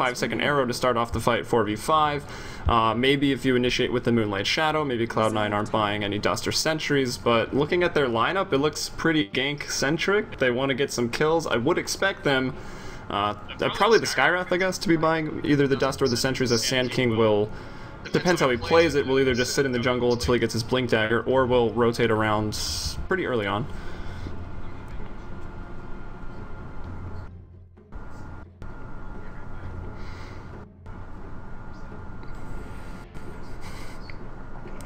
5-second arrow to start off the fight 4v5. Maybe if you initiate with the Moonlight Shadow, maybe Cloud9 aren't buying any Dust or Sentries, but looking at their lineup, it looks pretty gank-centric. They want to get some kills. I would expect them, probably the Skywrath, I guess, to be buying either the Dust or the Sentries, as Sand King will, depends how he plays it, will either just sit in the jungle until he gets his Blink Dagger, or will rotate around pretty early on.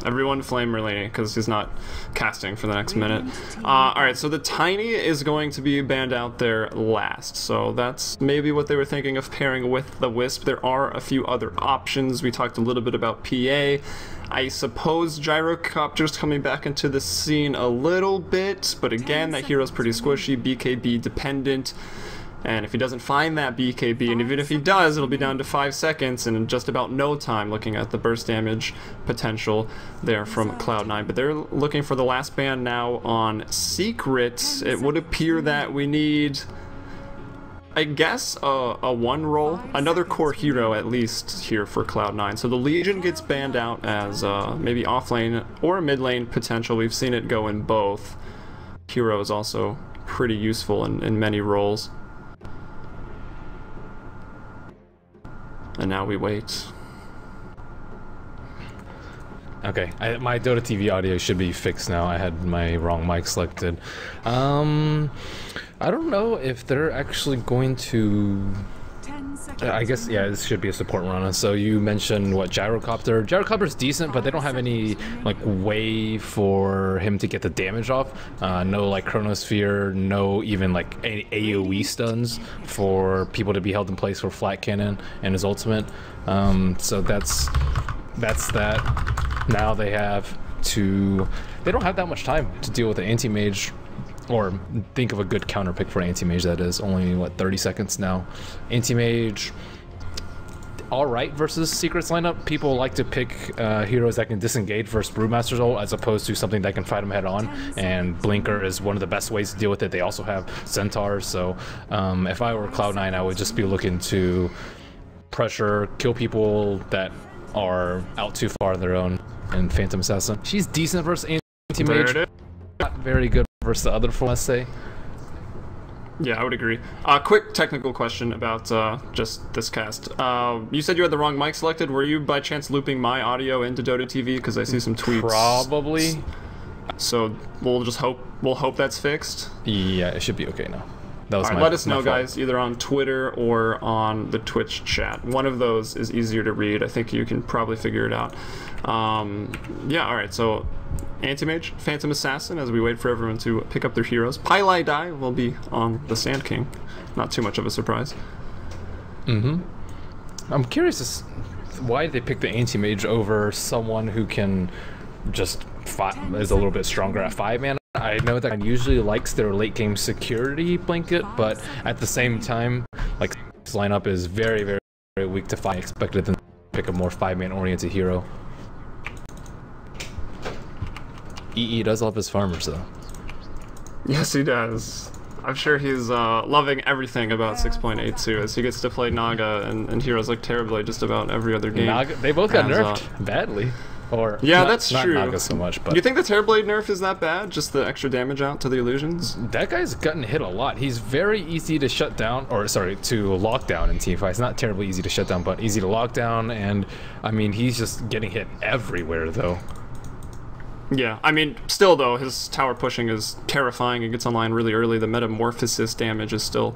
Everyone flame Merlini, because he's not casting for the next minute. Alright, so the Tiny is going to be banned out there last. So that's maybe what they were thinking of pairing with the Wisp. There are a few other options. We talked a little bit about PA. I suppose Gyrocopter's coming back into the scene a little bit, but again, that hero's pretty squishy, BKB dependent. And if he doesn't find that BKB, and even if he does, it'll be down to 5 seconds and in just about no time, looking at the burst damage potential there from Cloud9. But they're looking for the last ban now on Secret. It would appear that we need, I guess, a one roll, another core hero at least here for Cloud9. So the Legion gets banned out as maybe off lane or mid lane potential. We've seen it go in both. Hero is also pretty useful in many roles. And now we wait. Okay, my Dota TV audio should be fixed now. I had my wrong mic selected. I don't know if they're actually going to... I guess, yeah, this should be a support run. So you mentioned, what, Gyrocopter? Gyrocopter's decent, but they don't have any, like, way for him to get the damage off. No, like, Chronosphere, no even, like, AoE stuns for people to be held in place for Flat Cannon and his ultimate. So that's that. Now they have to... They don't have that much time to deal with the Anti-Mage. Or think of a good counter pick for Anti-Mage, that is. Only, what, 30 seconds now. Anti-Mage, alright versus Secret's lineup. People like to pick heroes that can disengage versus Brewmaster's ult, as opposed to something that can fight them head on. And Blinker is one of the best ways to deal with it. They also have Centaurs, so if I were Cloud9, I would just be looking to pressure, kill people that are out too far on their own. And Phantom Assassin, she's decent versus Anti-Mage. Not very good versus the other four, let's say. Yeah, I would agree. Quick technical question about just this cast. You said you had the wrong mic selected. Were you by chance looping my audio into Dota TV? Because I see some tweets. Probably. So we'll hope that's fixed. Yeah, it should be okay now. That was let us know, guys, either on Twitter or on the Twitch chat. One of those is easier to read. I think you can probably figure it out. Yeah, alright, so Anti-Mage, Phantom Assassin, as we wait for everyone to pick up their heroes. Pylai Dai will be on the Sand King. Not too much of a surprise. I'm curious why they pick the Anti-Mage over someone who can just is a little bit stronger at 5 mana. I know that usually likes their late game security blanket, but at the same time, like, this lineup is very, very, very weak to 5. I expected them to pick a more 5-man oriented hero. EE does love his farmers, though. Yes, he does. I'm sure he's loving everything about 6.82 as he gets to play Naga and heroes like Terrorblade just about every other game. Naga, they both got nerfed badly. Or yeah, that's not true. Naga so much, but do you think the Terrorblade nerf is that bad? Just the extra damage out to the illusions? That guy's gotten hit a lot. He's very easy to shut down, or sorry, to lock down in teamfights. It's not terribly easy to shut down, but easy to lock down. And I mean, he's just getting hit everywhere, though. Yeah, I mean, still though, his tower pushing is terrifying. It gets online really early. The metamorphosis damage is still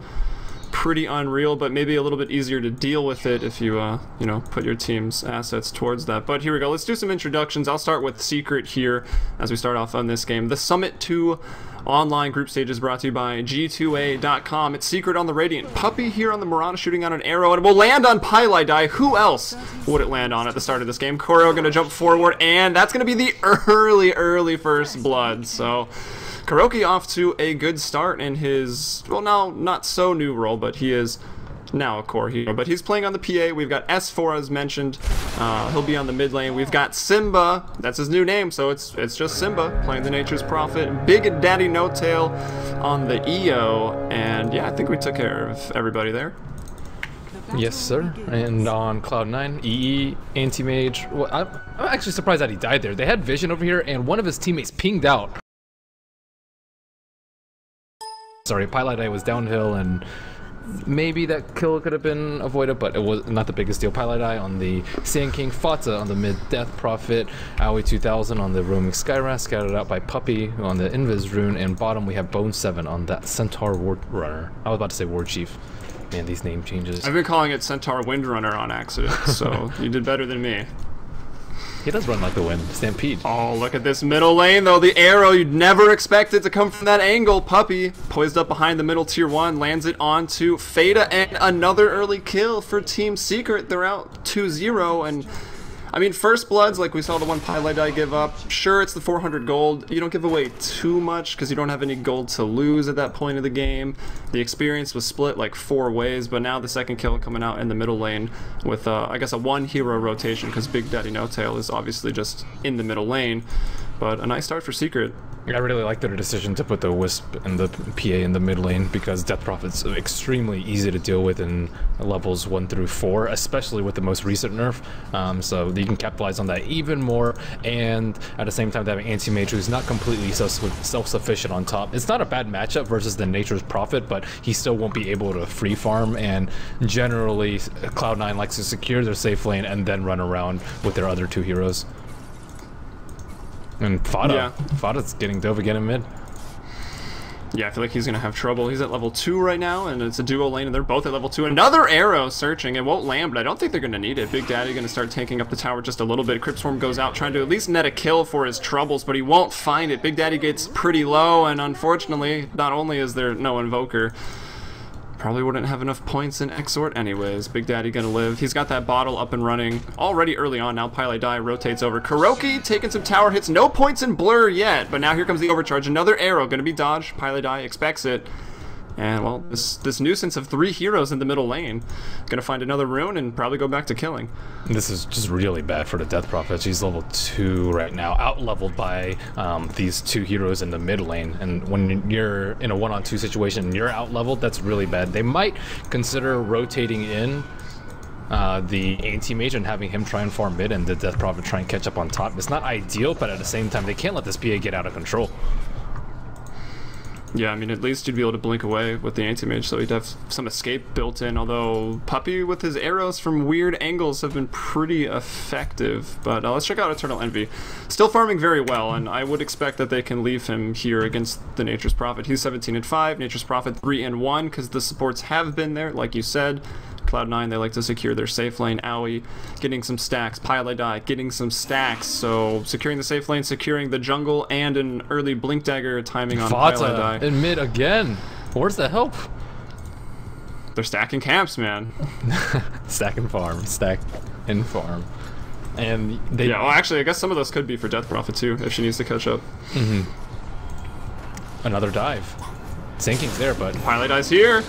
pretty unreal, but maybe a little bit easier to deal with it if you, you know, put your team's assets towards that. But here we go. Let's do some introductions. I'll start with Secret here as we start off on this game. The Summit 2 online group stage is brought to you by G2A.com. It's Secret on the Radiant. Puppy here on the Mirana shooting out an arrow, and it will land on Pylai Dai. Who else would it land on at the start of this game? Koro going to jump forward, and that's going to be the early first blood. So Kuroki off to a good start in his, well, now not so new role, but he is now a core hero. But he's playing on the PA. We've got S4 as mentioned. He'll be on the mid lane. We've got Simba. That's his new name, so it's just Simba playing the Nature's Prophet. Big Daddy No Tail on the EO, and yeah, I think we took care of everybody there. Yes, sir. And on Cloud 9, EE, Anti-Mage. Well, I'm actually surprised that he died there. They had vision over here, and one of his teammates pinged out. Sorry, Pilot Eye was downhill, and maybe that kill could have been avoided, but it was not the biggest deal. Pilot Eye on the Sand King, Fata on the mid Death Prophet, Aoi 2000 on the roaming Skyras, scouted out by Puppy on the Invis rune, and bottom we have Bone 7 on that Centaur Ward Runner. I was about to say Ward Chief. Man, these name changes. I've been calling it Centaur Windrunner on accident, so you did better than me. He does run like the wind. Stampede. Oh, look at this middle lane, though. The arrow, you'd never expect it to come from that angle. Puppy, poised up behind the middle tier 1, lands it onto Fada, and another early kill for Team Secret. They're out 2-0, and I mean, First Bloods, like we saw the one Pilot Eye give up, sure, it's the 400 gold. You don't give away too much because you don't have any gold to lose at that point of the game. The experience was split like 4 ways, but now the second kill coming out in the middle lane with, I guess, a 1-hero rotation because Big Daddy No Tail is obviously just in the middle lane. But a nice start for Secret. I really like their decision to put the Wisp and the PA in the mid lane because Death Prophet's extremely easy to deal with in levels 1 through 4, especially with the most recent nerf. So you can capitalize on that even more, and at the same time having Anti-Mage who's not completely self-sufficient on top. It's not a bad matchup versus the Nature's Prophet, but he still won't be able to free farm, and generally Cloud9 likes to secure their safe lane and then run around with their other 2 heroes. And Fada. Yeah. Fada's getting dove again in mid. Yeah, I feel like he's going to have trouble. He's at level 2 right now, and it's a duo lane, and they're both at level 2. Another arrow searching. It won't land, but I don't think they're going to need it. Big Daddy going to start tanking up the tower just a little bit. Crypt Swarm goes out, trying to at least net a kill for his troubles, but he won't find it. Big Daddy gets pretty low, and unfortunately, not only is there no Invoker, probably wouldn't have enough points in Exort anyways. Big Daddy gonna live. He's got that bottle up and running already early on. Now Pilot Die rotates over. Kuroki taking some tower hits. No points in Blur yet, but now here comes the overcharge. Another arrow gonna be dodged. Pilot Die expects it. And well, this nuisance of 3 heroes in the middle lane gonna find another rune and probably go back to killing. This is just really bad for the Death Prophet. She's level 2 right now, out-leveled by these 2 heroes in the mid lane. And when you're in a 1-on-2 situation and you're out-leveled, that's really bad. They might consider rotating in the Anti-Mage and having him try and farm mid and the Death Prophet try and catch up on top. It's not ideal, but at the same time, they can't let this PA get out of control. Yeah, I mean, at least you'd be able to blink away with the Anti-Mage, so he'd have some escape built in, although Puppy with his arrows from weird angles have been pretty effective. But let's check out Eternal Envy. Still farming very well, and I would expect that they can leave him here against the Nature's Prophet. He's 17-5, Nature's Prophet 3-1, because the supports have been there, like you said. Cloud9, they like to secure their safe lane. Aoi getting some stacks. Pilot Die getting some stacks. So securing the safe lane, securing the jungle, and an early Blink Dagger timing on Pilot Die. In mid again. Where's the help? They're stacking camps, man. Stack and farm. Stack and farm. And they... Yeah, well, actually, I guess some of those could be for Death Prophet, too, if she needs to catch up. Another dive. Sinking's there, but... Pilot Die's here.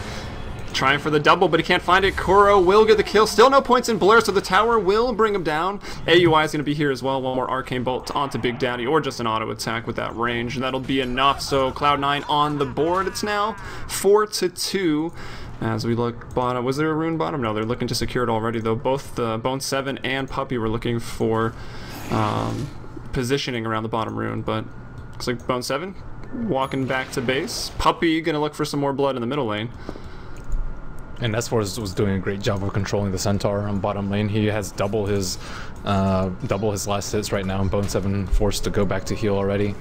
Trying for the double, but he can't find it. Kuro will get the kill. Still no points in Blur, so the tower will bring him down. AUI is going to be here as well. One more Arcane Bolt onto Big Daddy, or just an auto attack with that range, and that'll be enough. So Cloud9 on the board. It's now 4-2. As we look bottom, was there a rune bottom? No, they're looking to secure it already, though. Both Bone 7 and Puppy were looking for positioning around the bottom rune, but looks like Bone 7 walking back to base. Puppy going to look for some more blood in the middle lane. And S4 was doing a great job of controlling the Centaur on bottom lane. He has double his last hits right now, and Bone 7 forced to go back to heal already.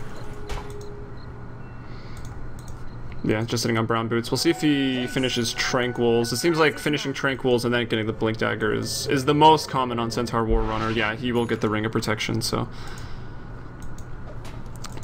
Yeah, just sitting on brown boots. We'll see if he finishes Tranquils. It seems like finishing Tranquils and then getting the Blink Dagger is the most common on Centaur War Runner. Yeah, he will get the Ring of Protection, so...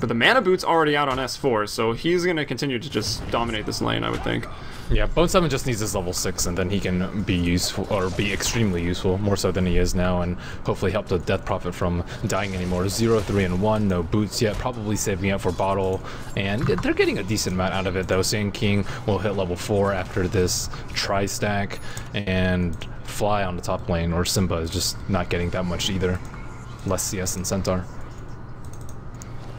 But the Mana Boot's already out on S4, so he's going to continue to just dominate this lane, I would think. Yeah, Bone 7 just needs his level 6, and then he can be useful, or be extremely useful, more so than he is now, and hopefully help the Death Prophet from dying anymore. 0-3-1, no boots yet, probably saving up for bottle, and they're getting a decent amount out of it, though. Sand King will hit level 4 after this tri-stack, and Fly on the top lane, or Simba is just not getting that much either. Less CS than Centaur.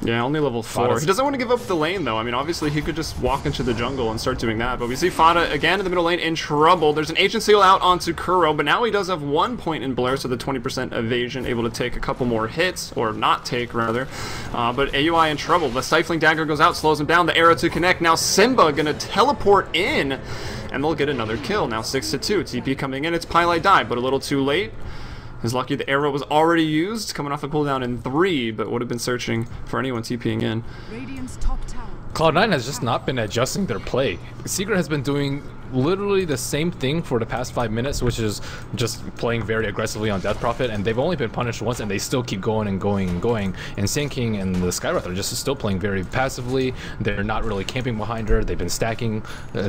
Yeah, only level 4. He doesn't want to give up the lane, though. I mean, obviously, he could just walk into the jungle and start doing that. But we see Fada again in the middle lane in trouble. There's an Ancient Seal out onto Kuro, but now he does have 1 point in Blur, so the 20% evasion, able to take a couple more hits, or not take, rather. But AUI in trouble. The Stifling Dagger goes out, slows him down. The arrow to connect. Now Simba going to teleport in, and they'll get another kill. Now 6-2. TP coming in. It's Pylite Die, but a little too late. He's lucky the arrow was already used, coming off a cooldown in 3, but would have been searching for anyone TPing in. Radiant's top tower. Cloud9 has just not been adjusting their play. Secret has been doing literally the same thing for the past 5 minutes, which is just playing very aggressively on Death Prophet, and they've only been punished once, and they still keep going and going and going. And Sinking and the Skywrath are just still playing very passively. They're not really camping behind her. They've been stacking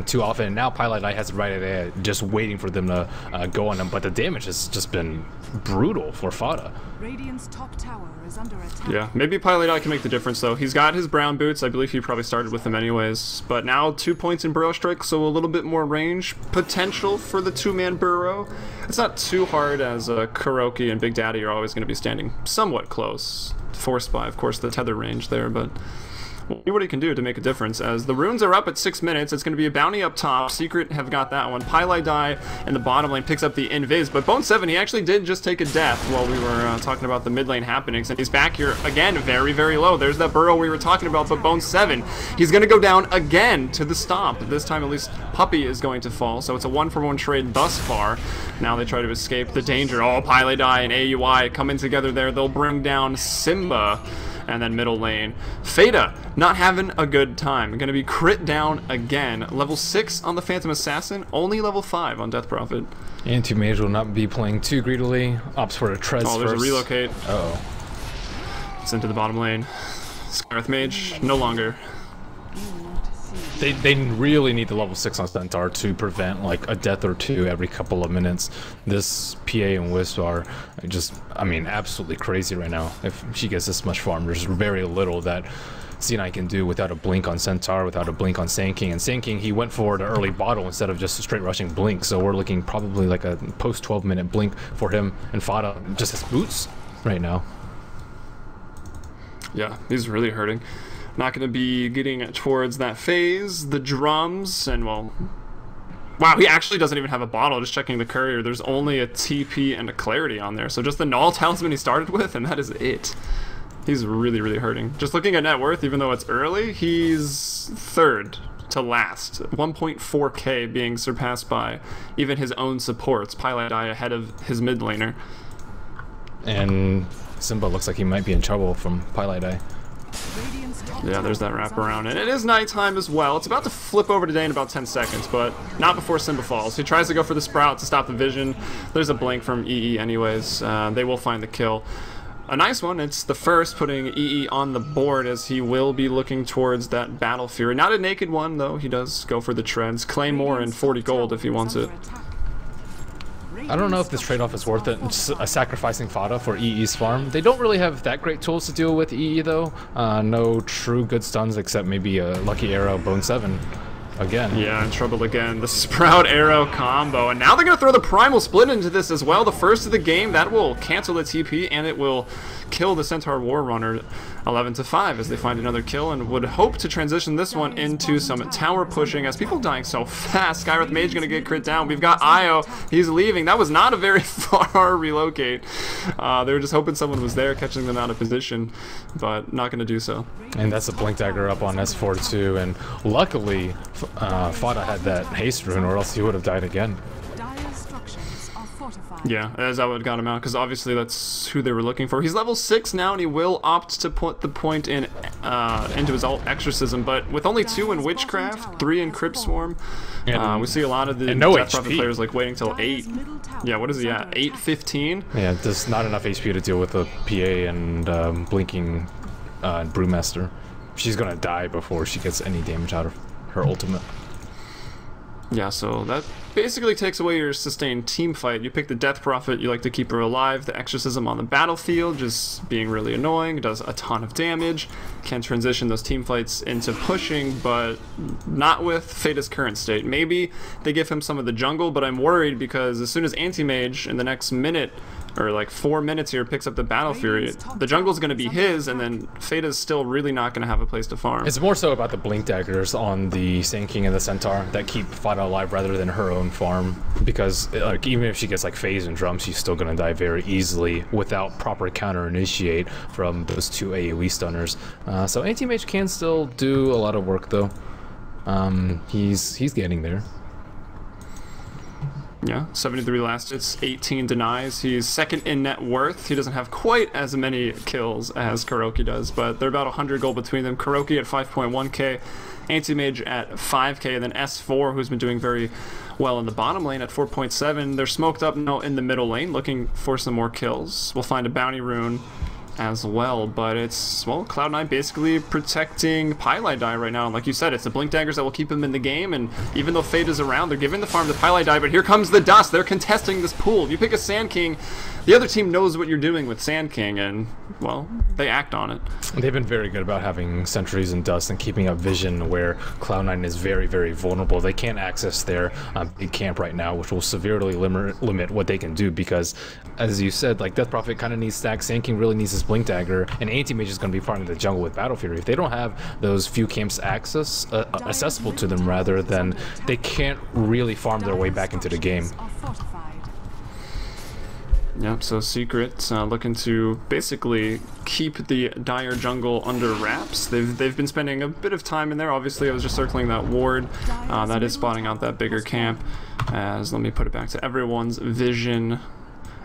too often. And now Pylite Eye has it right there, just waiting for them to go on them. But the damage has just been brutal for Fada. Radiant's top tower is under attack. Yeah, maybe Pylite Eye can make the difference, though. He's got his brown boots. I believe he probably started with them anyways. But now 2 points in Burrow Strike, so a little bit more range potential for the 2-man Burrow. It's not too hard, as Kuroki and Big Daddy are always going to be standing somewhat close. Forced by, of course, the tether range there, but we'll see what he can do to make a difference. As the runes are up at 6 minutes, it's going to be a bounty up top. Secret have got that one. Pylite Die in the bottom lane picks up the invis, but Bone 7, he actually did just take a death while we were talking about the mid lane happenings, and he's back here again, very, very low. There's that burrow we were talking about, but Bone 7, he's going to go down again to the stomp. This time, at least, Puppy is going to fall, so it's a 1-for-1 trade thus far. Now they try to escape the danger. Oh, Pylite Die and AUI coming together there. They'll bring down Simba. And then middle lane, Fada not having a good time. Going to be crit down again. Level 6 on the Phantom Assassin, only level 5 on Death Prophet. Anti-Mage will not be playing too greedily. Opts for a Trez Oh, there's first. a relocate. Uh-oh. It's into the bottom lane. Skywrath Mage, no longer. They really need the level 6 on Centaur to prevent like a death or two every couple of minutes. This PA and Wisp are just, I mean, absolutely crazy right now. If she gets this much farm, there's very little that C9 can do without a blink on Centaur, without a blink on Sand King. And Sand King, he went for the early bottle instead of just straight rushing blink. So we're looking probably like a post 12-minute blink for him. And Fada just has boots right now. Yeah, he's really hurting. Not going to be getting towards that phase. The drums, and well... Wow, he actually doesn't even have a bottle. Just checking the courier. There's only a TP and a Clarity on there. So just the Null Talisman he started with, and that is it. He's really, really hurting. Just looking at net worth, even though it's early, he's third to last. 1.4k being surpassed by even his own supports. Pylite Die ahead of his mid laner. And Simba looks like he might be in trouble from Pylite Eye. Yeah, there's that wraparound. And it is nighttime as well. It's about to flip over to day in about 10 seconds, but not before Simba falls. He tries to go for the Sprout to stop the vision. There's a blink from EE anyways. They will find the kill. A nice one. It's the first, putting EE on the board, as he will be looking towards that Battle Fury. Not a naked one, though. He does go for the treads. Claymore and 40 gold if he wants it. I don't know if this trade-off is worth it, just sacrificing Fada for EE's farm. They don't really have that great tools to deal with EE, though. No true good stuns except maybe a Lucky Arrow, Bone 7. Again. Yeah, in trouble again. The Sprout Arrow combo. And now they're going to throw the Primal Split into this as well. The first of the game. That will cancel the TP, and it will kill the Centaur War Runner 11-5 as they find another kill, and would hope to transition this one into some tower pushing as people dying so fast. Skywrath Mage going to get crit down. We've got Io. He's leaving. That was not a very far relocate. They were just hoping someone was there catching them out of position, but not going to do so. And that's a Blink Dagger up on S4 too, and luckily Fada had that haste rune, or else he would have died again. Yeah, as that would have got him out, because obviously that's who they were looking for. He's level 6 now, and he will opt to put the point in into his alt Exorcism, but with only 2 in Witchcraft, 3 in Crypt Swarm, we see a lot of the Death Prophet players like waiting till 8. Yeah, what is he at? 8-15? Yeah, there's not enough HP to deal with the PA and blinking Brewmaster. She's gonna die before she gets any damage out of her ultimate. Yeah, so that basically takes away your sustained team fight. You pick the Death Prophet, you like to keep her alive. The Exorcism on the battlefield, just being really annoying, does a ton of damage. Can transition those team fights into pushing, but not with Fada's current state. Maybe they give him some of the jungle, but I'm worried because as soon as Anti-Mage in the next minute or like 4 minutes here, picks up the Battle Fury. The jungle's going to be his, and then Fada's still really not going to have a place to farm. It's more so about the Blink Daggers on the Sand King and the Centaur that keep Fada alive rather than her own farm, because like even if she gets like phase and drum, she's still going to die very easily without proper counter initiate from those 2 AoE stunners. So Anti-Mage can still do a lot of work though. He's getting there. Yeah, 73 last hits, 18 denies. He's second in net worth. He doesn't have quite as many kills as Kuroki does, but they're about 100 gold between them. Kuroki at 5.1k, Anti-Mage at 5k, and then S4, who's been doing very well in the bottom lane at 4.7. They're smoked up now in the middle lane, looking for some more kills. We'll find a bounty rune as well, but it's, well, Cloud9 basically protecting Pylai Die right now. And like you said, it's the Blink Daggers that will keep him in the game, and even though Fade is around, they're giving the farm to Pylai Die, but here comes the dust. They're contesting this pool. If you pick a Sand King, the other team knows what you're doing with Sand King, and, well, they act on it. They've been very good about having sentries and dust and keeping up vision where Cloud9 is very, very vulnerable. They can't access their big camp right now, which will severely limit what they can do, because, as you said, like, Death Prophet kind of needs stacks, Sand King really needs his Blink Dagger, and Anti-Mage is going to be farming the jungle with Battle Fury. If they don't have those few camps accessible to them, rather, then they can't really farm their way back into the game. Yep, so Secret looking to basically keep the Dire jungle under wraps. They've been spending a bit of time in there. Obviously, I was just circling that ward. That is spotting out that bigger camp. As let me put it back to everyone's vision.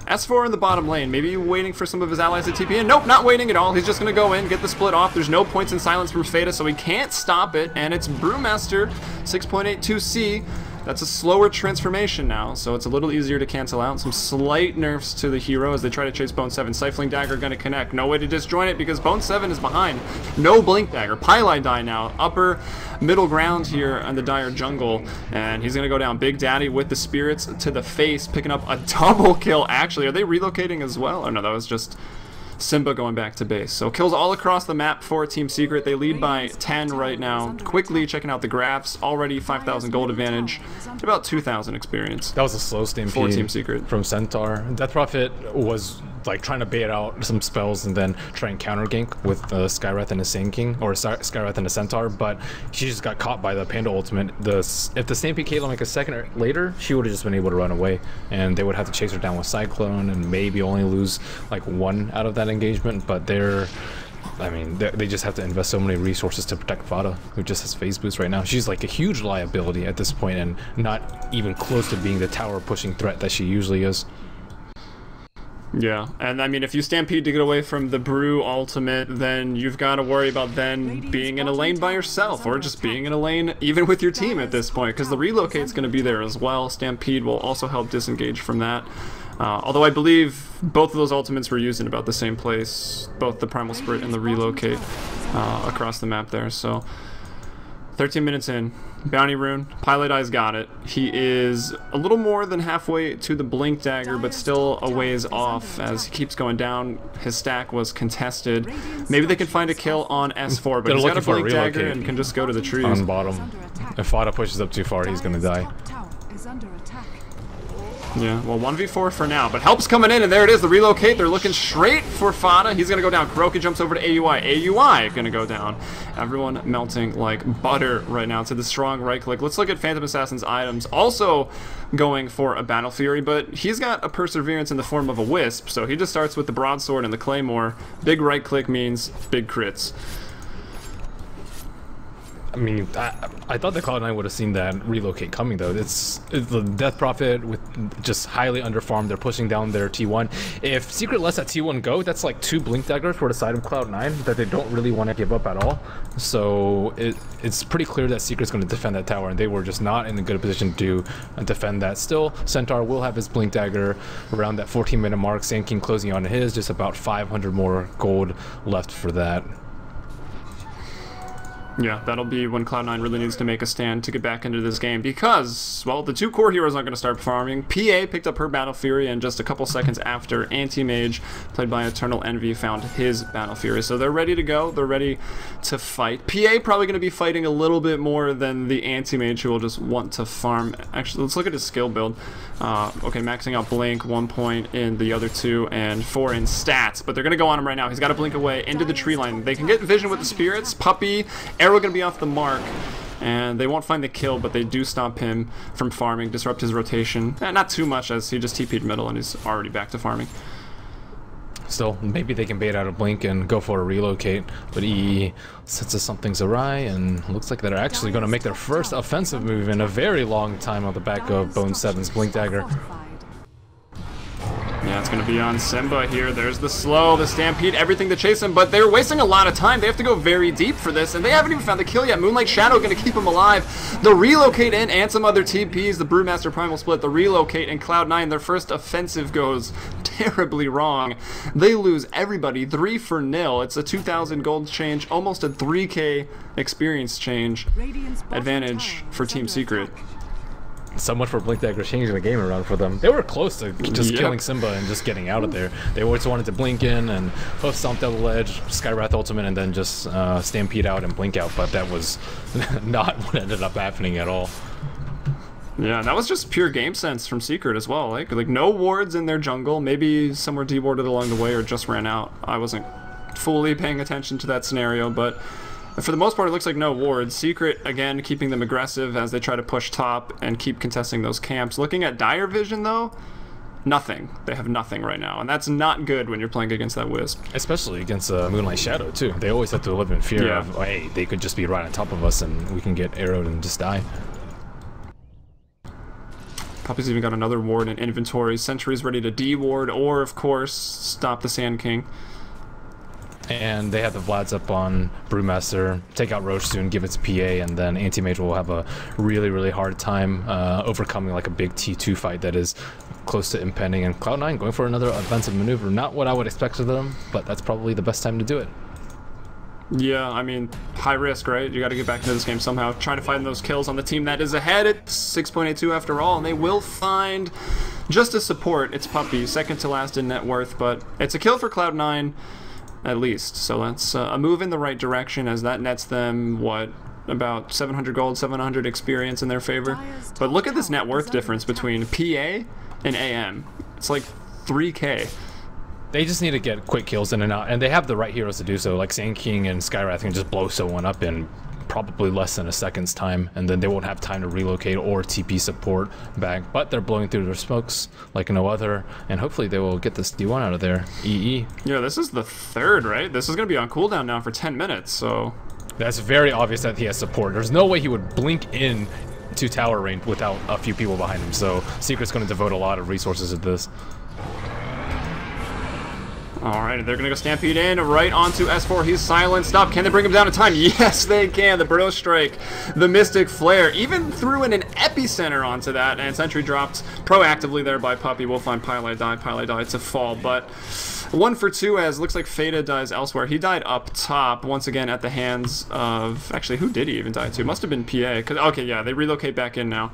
S4 in the bottom lane, maybe waiting for some of his allies to TP in. Nope, not waiting at all. He's just going to go in, get the split off. There's no points in silence from Fada, so he can't stop it. And it's Brewmaster, 6.82C. That's a slower transformation now, so it's a little easier to cancel out. Some slight nerfs to the hero as they try to chase Bone 7. Sifling Dagger going to connect. No way to disjoin it because Bone 7 is behind. No Blink Dagger. Pylai Die now. Upper middle ground here on the Dire jungle, and he's going to go down. Big Daddy with the spirits to the face, picking up a double kill. Actually, are they relocating as well? Oh no, that was just Simba going back to base. So kills all across the map for Team Secret. They lead by 10 right now. Quickly checking out the graphs. Already 5,000 gold advantage. About 2,000 experience. That was a slow stampede for Team Secret from Centaur. Death Prophet was like trying to bait out some spells and then try and counter gank with Skywrath and the Sand King, or Skywrath and the Centaur, but she just got caught by the Panda ultimate. If the Stampede came like a second later, she would have just been able to run away, and they would have to chase her down with Cyclone and maybe only lose like 1 out of that engagement. But they just have to invest so many resources to protect Fada, who just has phase boost right now. She's like a huge liability at this point, and not even close to being the tower pushing threat that she usually is. Yeah, and I mean, if you stampede to get away from the Brew ultimate, then you've got to worry about then being in a lane by yourself, or just being in a lane even with your team at this point, because the relocate's going to be there as well. Stampede will also help disengage from that. Although I believe both of those ultimates were used in about the same place, both the Primal Spirit and the relocate across the map there. So 13 minutes in, Bounty Rune, Pylai Die's got it. He is a little more than halfway to the Blink Dagger, but still a ways off as he keeps going down. His stack was contested. Maybe they can find a kill on S4, but he's got a Blink Dagger and can just go to the trees. On bottom. If Fada pushes up too far, he's gonna die. Yeah, well, 1v4 for now, but help's coming in, and there it is, the relocate. They're looking straight for Fada. He's going to go down. Kuroki jumps over to AUI. AUI going to go down. Everyone melting like butter right now to the strong right click. Let's look at Phantom Assassin's items. Also going for a Battle Fury, but he's got a Perseverance in the form of a Wisp, so he just starts with the Broadsword and the Claymore. Big right click means big crits. I mean, I thought the Cloud9 would have seen that relocate coming, though. It's the Death Prophet with just highly underfarmed. They're pushing down their T1. If Secret lets that T1 go, that's like 2 Blink Daggers for the side of Cloud9 that they don't really want to give up at all. So it's pretty clear that Secret's going to defend that tower, and they were just not in a good position to defend that. Still, Centaur will have his Blink Dagger around that 14-minute mark. Sand King closing on his, just about 500 more gold left for that. Yeah, that'll be when Cloud9 really needs to make a stand to get back into this game because, well, the two core heroes aren't going to start farming. PA picked up her Battle Fury, and just a couple seconds after, Anti-Mage, played by Eternal Envy, found his Battle Fury. So they're ready to go. They're ready to fight. PA probably going to be fighting a little bit more than the Anti-Mage, who will just want to farm. Actually, let's look at his skill build. Okay, maxing out Blink, 1 point in the other two, and 4 in stats. But they're going to go on him right now. He's got to blink away into the tree line. They can get vision with the spirits. Puppey, Arrow going to be off the mark, and they won't find the kill, but they do stop him from farming, disrupt his rotation. Not too much, as he just TP'd middle and he's already back to farming. Still, maybe they can bait out a blink and go for a relocate, but EE senses something's awry, and looks like they're actually going to make their first offensive move in a very long time on the back of Bone 7's Blink Dagger. Yeah, it's going to be on Simba here. There's the slow, the stampede, everything to chase him, but they're wasting a lot of time. They have to go very deep for this, and they haven't even found the kill yet. Moonlight Shadow going to keep him alive. The relocate in and some other TPs, the Brewmaster Primal split, the relocate, and Cloud9, their first offensive goes terribly wrong. They lose everybody 3-0. It's a 2,000 gold change, almost a 3K experience change advantage for Team Secret. So much for Blink Dagger changing the game around for them. They were close to just killing Simba and just getting out of there. They always wanted to blink in and hoof stomp double edge, Skywrath ultimate, and then just stampede out and blink out, but that was not what ended up happening at all. Yeah, that was just pure game sense from Secret as well. Like no wards in their jungle. Maybe some were dewarded along the way or just ran out. I wasn't fully paying attention to that scenario, but for the most part, it looks like no wards. Secret, again, keeping them aggressive as they try to push top and keep contesting those camps. Looking at Dire Vision, though, nothing. They have nothing right now, and that's not good when you're playing against that Wisp. Especially against Moonlight Shadow, too. They always have to live in fear of, oh, hey, they could just be right on top of us and we can get arrowed and just die. Puppey's even got another ward in inventory. Sentry's ready to de-ward or, of course, stop the Sand King. And they have the Vlads up on Brewmaster, take out Roche soon, give it to PA, and then Anti-Mage will have a really, really hard time overcoming like a big T2 fight that is close to impending. And Cloud9 going for another offensive maneuver. Not what I would expect of them, but that's probably the best time to do it. Yeah, I mean, high risk, right? You got to get back into this game somehow. Trying to find those kills on the team that is ahead at 6.82 after all, and they will find just a support. It's Puppey, second to last in net worth, but it's a kill for Cloud9. At least, so that's a move in the right direction, as that nets them, what, about 700 gold, 700 experience in their favor. But look at this net worth difference between PA and AM. It's like 3K. They just need to get quick kills in and out, and they have the right heroes to do so. Like Sand King and Skywrath can just blow someone up in probably less than a second's time, and then they won't have time to relocate or TP support back. But they're blowing through their smokes like no other, and hopefully they will get this D1 out of there. EE. Yeah, this is the third, right? This is going to be on cooldown now for 10 minutes, so... That's very obvious that he has support. There's no way he would blink in to tower range without a few people behind him, so Secret's going to devote a lot of resources to this. Alright, they're going to go Stampede in, right onto S4. He's silenced up. Can they bring him down in time? Yes, they can. The Bro Strike, the Mystic Flare, even threw in an Epicenter onto that, and Sentry dropped proactively there by Puppey. We'll find Pile die to fall, but 1 for 2 as looks like Fada dies elsewhere. He died up top, once again at the hands of... Actually, who did he even die to? Must have been PA. Okay, yeah, they relocate back in now.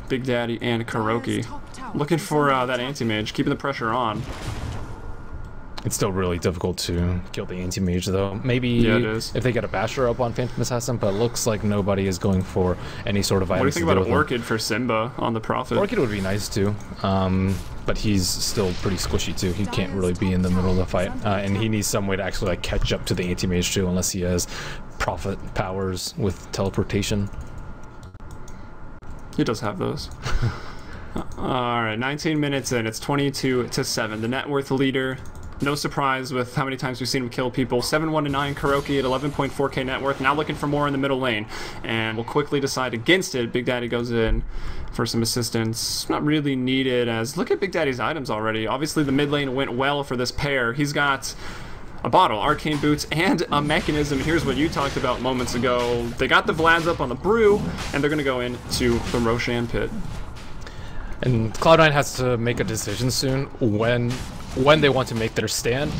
Big Daddy and Kuroki. Looking for that Anti-Mage, keeping the pressure on. It's still really difficult to kill the Anti-Mage, though. Maybe if they get a Basher up on Phantom Assassin, but it looks like nobody is going for any sort of items. What do you think about Orchid for Simba on the Prophet? Orchid would be nice, too. But he's still pretty squishy, too. He can't really be in the middle of the fight. And he needs some way to actually like catch up to the Anti-Mage, too, unless he has Prophet powers with teleportation. He does have those. Alright, 19 minutes in. It's 22-7. The net worth leader... No surprise with how many times we've seen him kill people. 7-1-9 Kuroki at 11.4k net worth. Now looking for more in the middle lane. And we'll quickly decide against it. Big Daddy goes in for some assistance. Not really needed, as look at Big Daddy's items already. Obviously the mid lane went well for this pair. He's got a bottle, arcane boots, and a mechanism. Here's what you talked about moments ago. They got the Vlads up on the brew, and they're going to go into the Roshan pit. And Cloud9 has to make a decision soon when they want to make their stand.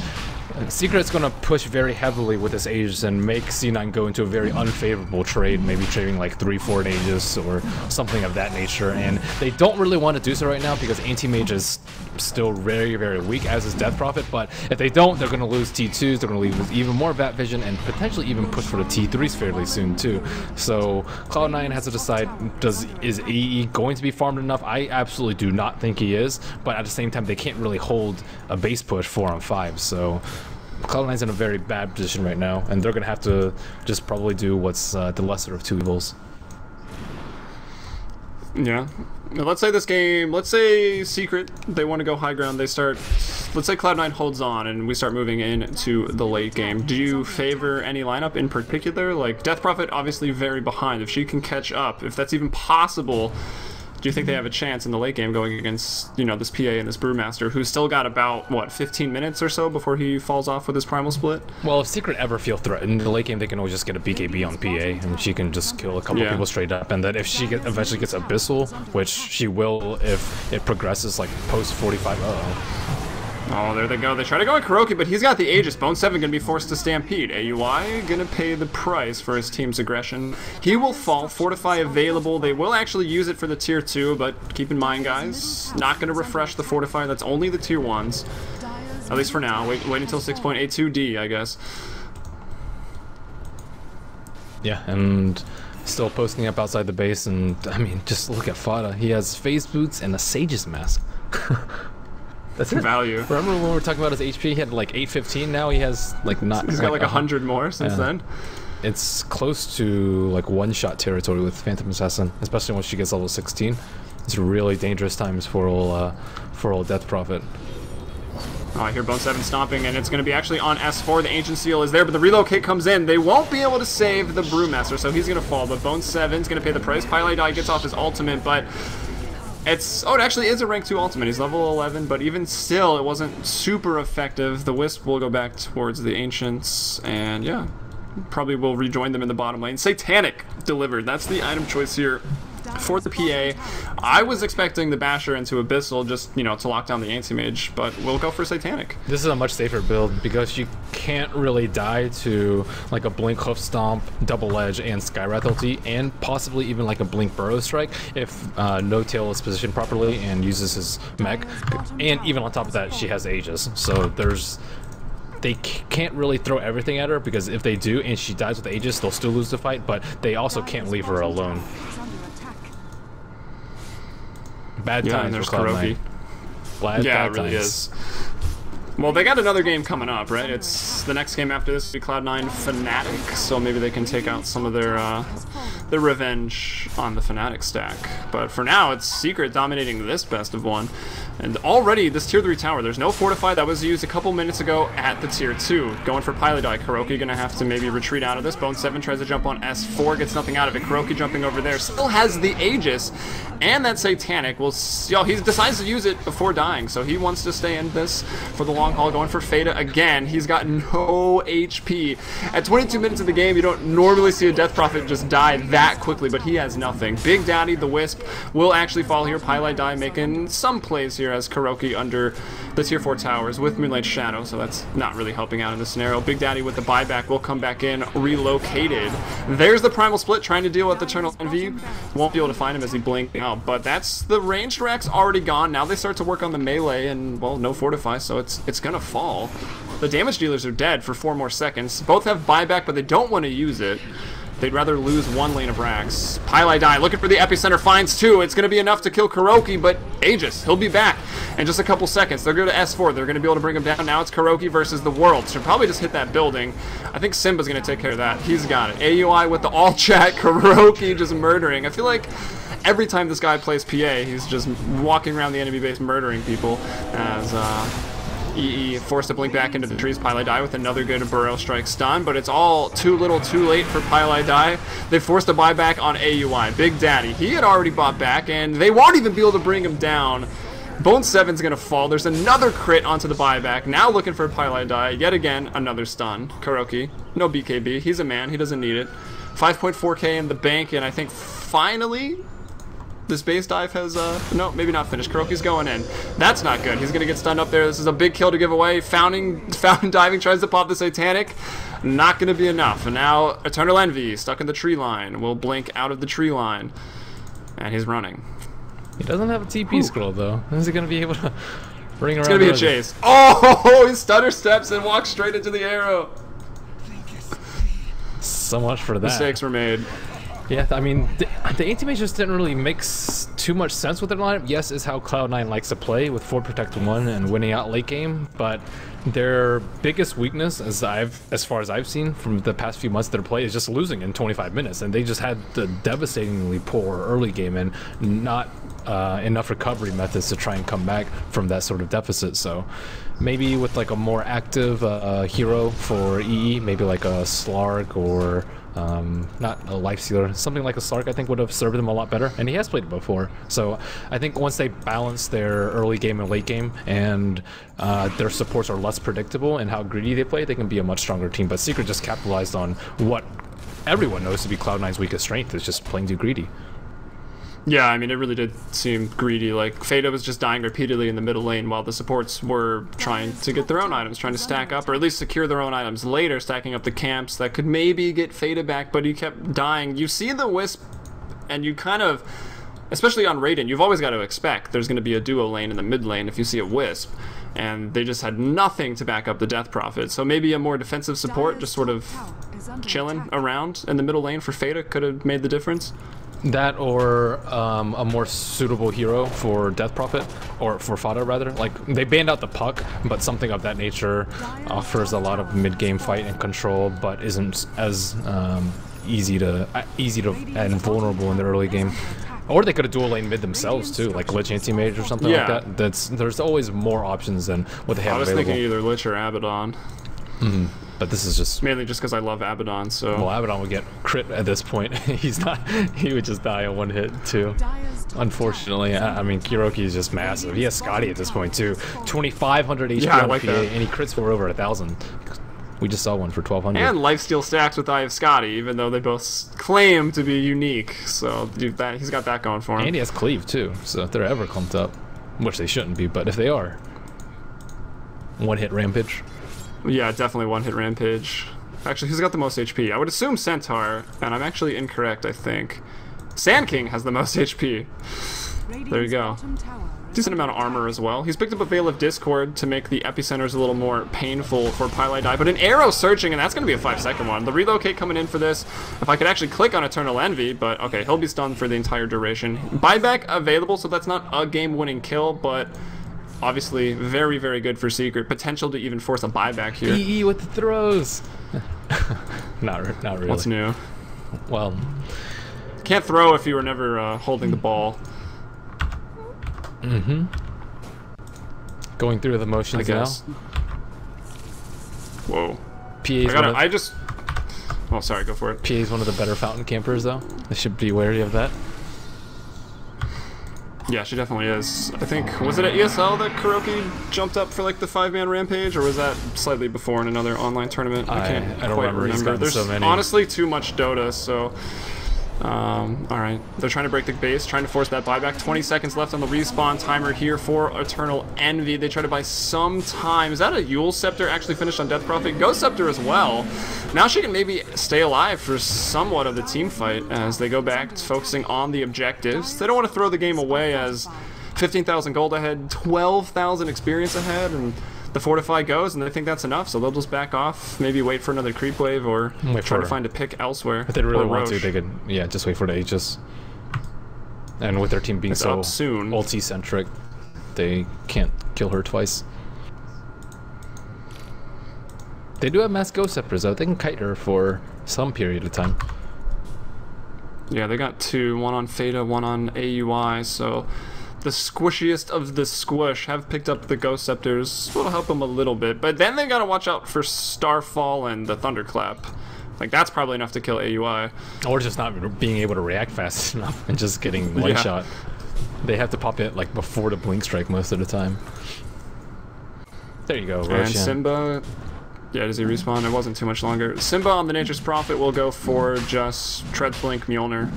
Secret's going to push very heavily with this Aegis and make C9 go into a very unfavorable trade, maybe trading like 3-4 Aegis or something of that nature. And they don't really want to do so right now because Anti-Mage is still very, very weak, as is Death Prophet. But if they don't, they're going to lose T2s, they're going to lose even more Vat Vision, and potentially even push for the T3s fairly soon too. So Cloud9 has to decide, is AE going to be farmed enough? I absolutely do not think he is, but at the same time, they can't really hold a base push 4-on-5. So Cloud9's in a very bad position right now, and they're going to have to just probably do what's the lesser of two evils. Yeah. Now, let's say this game, let's say Secret, they want to go high ground, they start, let's say Cloud9 holds on and we start moving into the late game. Do you favor any lineup in particular? Like, Death Prophet obviously very behind. If she can catch up, if that's even possible, do you think they have a chance in the late game going against, you know, this PA and this Brewmaster, who's still got about, what, 15 minutes or so before he falls off with his Primal Split? Well, if Secret ever feel threatened, in the late game they can always just get a BKB on PA, and she can just kill a couple people straight up. And then if she eventually gets Abyssal, which she will if it progresses like post 45, Oh, there they go. They try to go at Kuroki, but he's got the Aegis. Bone 7 going to be forced to stampede. AUI going to pay the price for his team's aggression. He will fall. Fortify available. They will actually use it for the tier 2, but keep in mind, guys, not going to refresh the Fortify. That's only the tier 1s. At least for now. Wait until 6.82D, I guess. Yeah, and still posting up outside the base, and I mean, just look at Fada. He has phase boots and a Sage's mask. That's it. Value. Remember when we were talking about his HP? He had like 815. Now he has like not. He's got like 100 more since then. It's close to like one-shot territory with Phantom Assassin, especially once she gets level 16. It's really dangerous times for old Death Prophet. Oh, I hear Bone 7 stomping, and it's going to be actually on S4. The Ancient Seal is there, but the relocate comes in. They won't be able to save the Brewmaster, so he's going to fall. But Bone 7's going to pay the price. Pile Die gets off his ultimate, but it actually is a rank 2 ultimate. He's level 11, but even still, it wasn't super effective. The Wisp will go back towards the Ancients, and yeah, probably will rejoin them in the bottom lane. Satanic delivered. That's the item choice here for the PA. I was expecting the Basher into Abyssal just, you know, to lock down the Anti-Mage, but we'll go for Satanic. This is a much safer build because you can't really die to like a Blink Hoof Stomp, Double Edge, and Skywrath ulti, and possibly even like a Blink Burrow Strike if No Tail is positioned properly and uses his mech. And even on top of that, she has Aegis, so they can't really throw everything at her, because if they do and she dies with Aegis, they'll still lose the fight, but they also can't leave her alone. Bad times for Cloud9. Yeah, it really is. Well, they got another game coming up, right? It's the next game after this will be Cloud9 Fnatic, so maybe they can take out some of their revenge on the Fnatic stack. But for now, it's Secret dominating this best of 1. And already, this tier 3 tower, there's no Fortify that was used a couple minutes ago at the tier 2. Going for Pilot Die. Kuroki gonna have to maybe retreat out of this. Bone 7 tries to jump on S4, gets nothing out of it. Kuroki jumping over there, still has the Aegis. And that Satanic will, he decides to use it before dying, so he wants to stay in this for the long haul. Going for Fada again. He's got no HP. At 22 minutes of the game, you don't normally see a Death Prophet just die that quickly, but he has nothing. Big Daddy, the Wisp, will actually fall here. Pilot Die making some plays here as Kuroki under the tier 4 towers with Moonlight Shadow, so that's not really helping out in this scenario. Big Daddy with the buyback will come back in, relocated. There's the Primal Split trying to deal with Eternal Envy. Won't be able to find him as he blinked out, but that's the ranged rack's already gone. Now they start to work on the melee, and, well, no Fortify, so it's gonna fall. The damage dealers are dead for 4 more seconds. Both have buyback, but they don't want to use it. They'd rather lose 1 lane of racks. Pile Die looking for the epicenter, finds 2. It's going to be enough to kill Kuroki, but Aegis, he'll be back in just a couple seconds. They're going to S4. They're going to be able to bring him down. Now it's Kuroki versus the world. Should probably just hit that building. I think Simba's going to take care of that. He's got it. AUI with the all chat. Kuroki just murdering. I feel like every time this guy plays PA, he's just walking around the enemy base murdering people as EE forced to blink back into the trees. Pile Die with another good Burrow Strike stun, but it's all too little too late for Pile Die. They forced a buyback on AUI. Big Daddy, he had already bought back, and they won't even be able to bring him down. Bone 7's gonna fall. There's another crit onto the buyback. Now looking for Pile Die. Yet again, another stun. Kuroki, no BKB. He's a man. He doesn't need it. 5.4k in the bank, and I think finally This base dive has, no, maybe not finished. Kuroki's going in. That's not good. He's going to get stunned up there. This is a big kill to give away. Fountain diving tries to pop the Satanic. Not going to be enough. And now Eternal Envy stuck in the tree line. Will blink out of the tree line. And he's running. He doesn't have a TP scroll, though. Is he going to be able to ring around? It's going to be a chase. Oh, he stutter steps and walks straight into the arrow. So much for that. Mistakes were made. Yeah, I mean, the ATM just didn't really make too much sense with their lineup. Yes, is how Cloud9 likes to play with 4 Protect 1 and winning out late game, but their biggest weakness, as far as I've seen from the past few months of their play, is just losing in 25 minutes, and they just had the devastatingly poor early game and not enough recovery methods to try and come back from that sort of deficit. So maybe with like a more active hero for EE, maybe like a Slark or not a life stealer, something like a Slark I think would have served them a lot better, and he has played it before. So I think once they balance their early game and late game and their supports are less predictable and how greedy they play, they can be a much stronger team. But Secret just capitalized on what everyone knows to be Cloud9's weakest strength, is just playing too greedy. Yeah, I mean, it really did seem greedy. Like, Fata was just dying repeatedly in the middle lane while the supports were trying to get their own items, trying to stack up, or at least secure their own items later, stacking up the camps that could maybe get Fata back, but he kept dying. You see the Wisp, and you kind of, especially on Raiden, you've always got to expect there's going to be a duo lane in the mid lane if you see a Wisp, and they just had nothing to back up the Death Prophet. So maybe a more defensive support, just sort of chilling around in the middle lane for Fata could have made the difference. That or a more suitable hero for Death Prophet, or for Fata rather. Like, they banned out the Puck, but something of that nature offers a lot of mid-game fight and control, but isn't as easy to and vulnerable in the early game. Or they could have dual lane mid themselves too, like Lich Anti-Mage or something like that. There's always more options than what they have available. I was thinking either Lich or Abaddon. But this is just mainly just because I love Abaddon. So well, Abaddon would get crit at this point. He would just die on one hit too. Unfortunately, I mean, Kuroki is just massive. He has Scotty at this point too. 2,500 HP on PA, and he crits for over 1,000. We just saw one for 1,200. And lifesteal stacks with Eye of Scotty, even though they both claim to be unique. So he's got that going for him. And he has Cleave too. So if they're ever clumped up, which they shouldn't be, but if they are, one-hit Rampage. Yeah, definitely one-hit Rampage. Actually, who's got the most HP? I would assume Centaur, and I'm actually incorrect, I think. Sand King has the most HP. There you go. Decent amount of armor as well. He's picked up a Veil of Discord to make the epicenters a little more painful for Pylai Die, but an arrow searching, and that's going to be a 5-second one. The relocate coming in for this. If I could actually click on Eternal Envy, but okay, he'll be stunned for the entire duration. Buyback available, so that's not a game-winning kill, but obviously very, very good for Secret. Potential to even force a buyback here. EE with the throws. Not really. What's new? Well, can't throw if you were never holding the ball. Going through the motions now. Whoa. PA's oh, sorry, go for it. PA's one of the better fountain campers, though. They should be wary of that. Yeah, she definitely is. I think, was it at ESL that Kuroki jumped up for like the 5-man rampage, or was that slightly before in another online tournament? I don't quite remember. There's so many. Honestly too much Dota, so alright. They're trying to break the base, trying to force that buyback. 20 seconds left on the respawn timer here for Eternal Envy. They try to buy some time. Is that a Yule Scepter actually finished on Death Prophet? Ghost Scepter as well. Now she can maybe stay alive for somewhat of the team fight as they go back to focusing on the objectives. They don't want to throw the game away as 15,000 gold ahead, 12,000 experience ahead, and the Fortify goes, and they think that's enough, so they'll just back off, maybe wait for another creep wave, or try to find a pick elsewhere. If they really want to, they could, yeah, just wait for the Aegis. And with their team being so ulti-centric, they can't kill her twice. They do have mass Ghost Scepters, though. They can kite her for some period of time. Yeah, they got two, one on Fata, one on AUI, so the squishiest of the squish have picked up the Ghost Scepters. It'll help them a little bit, but then they gotta watch out for Starfall and the Thunderclap. Like, that's probably enough to kill AUI. Or just not being able to react fast enough and just getting one shot. They have to pop it like before the Blink Strike most of the time. There you go, Roshan. And Simba, yeah, does he respawn? It wasn't too much longer. Simba on the Nature's Prophet will go for just Tread Blink Mjolnir.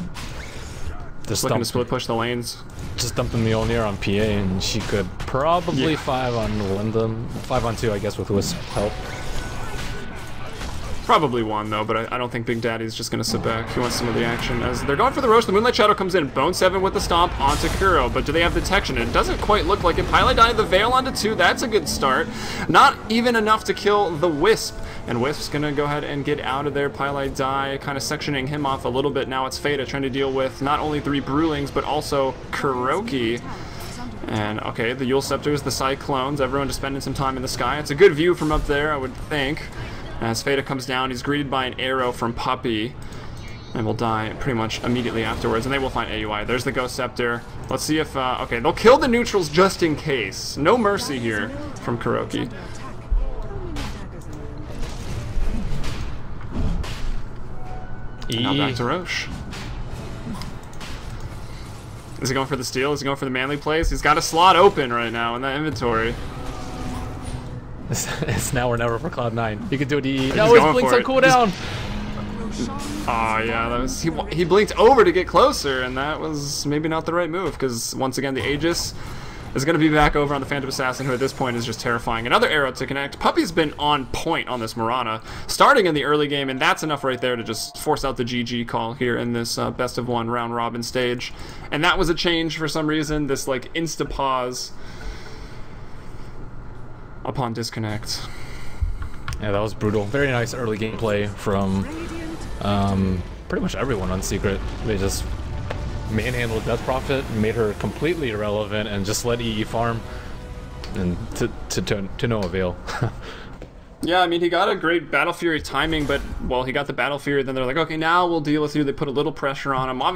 Just looking to split push the lanes. Just dumping Mjolnir on PA, and she could probably 5 on Linda. 5 on 2, I guess, with Wisp help. Probably 1 though, but I don't think Big Daddy's just gonna sit back. He wants some of the action. As they're going for the roast, the Moonlight Shadow comes in. Bone 7 with the stomp onto Kuro, but do they have detection? It doesn't quite look like it. Pilot Dye the Veil onto 2, that's a good start. Not even enough to kill the Wisp. And Wisp's gonna go ahead and get out of there. Pilot Dye kind of sectioning him off a little bit. Now it's Fata trying to deal with not only 3 Brewlings, but also Kuroki. And okay, the Yule Scepters, the Cyclones, everyone just spending some time in the sky. It's a good view from up there, I would think. As Fata comes down, he's greeted by an arrow from Puppy, and will die pretty much immediately afterwards, and they will find AUI. There's the Ghost Scepter. Let's see if, okay, they'll kill the neutrals just in case. No mercy here from Kuroki. Now back to Roche. Is he going for the steal? Is he going for the manly plays? He's got a slot open right now in that inventory. It's now or never for Cloud9. He could do it. No, his blink's on cooldown. Oh yeah, that was he blinked over to get closer, and that was maybe not the right move, because once again the Aegis is going to be back over on the Phantom Assassin, who at this point is just terrifying. Another arrow to connect. Puppy's been on point on this Mirana, starting in the early game, and that's enough right there to just force out the GG call here in this best of 1 round robin stage. And that was a change for some reason, this like insta pause upon disconnect. Yeah, that was brutal. Very nice early gameplay from pretty much everyone on Secret. They just manhandled Death Prophet, made her completely irrelevant, and just let EE farm, and to no avail. Yeah, I mean, he got a great Battle Fury timing, but, well, he got the Battle Fury, then they're like, okay, now we'll deal with you. They put a little pressure on him.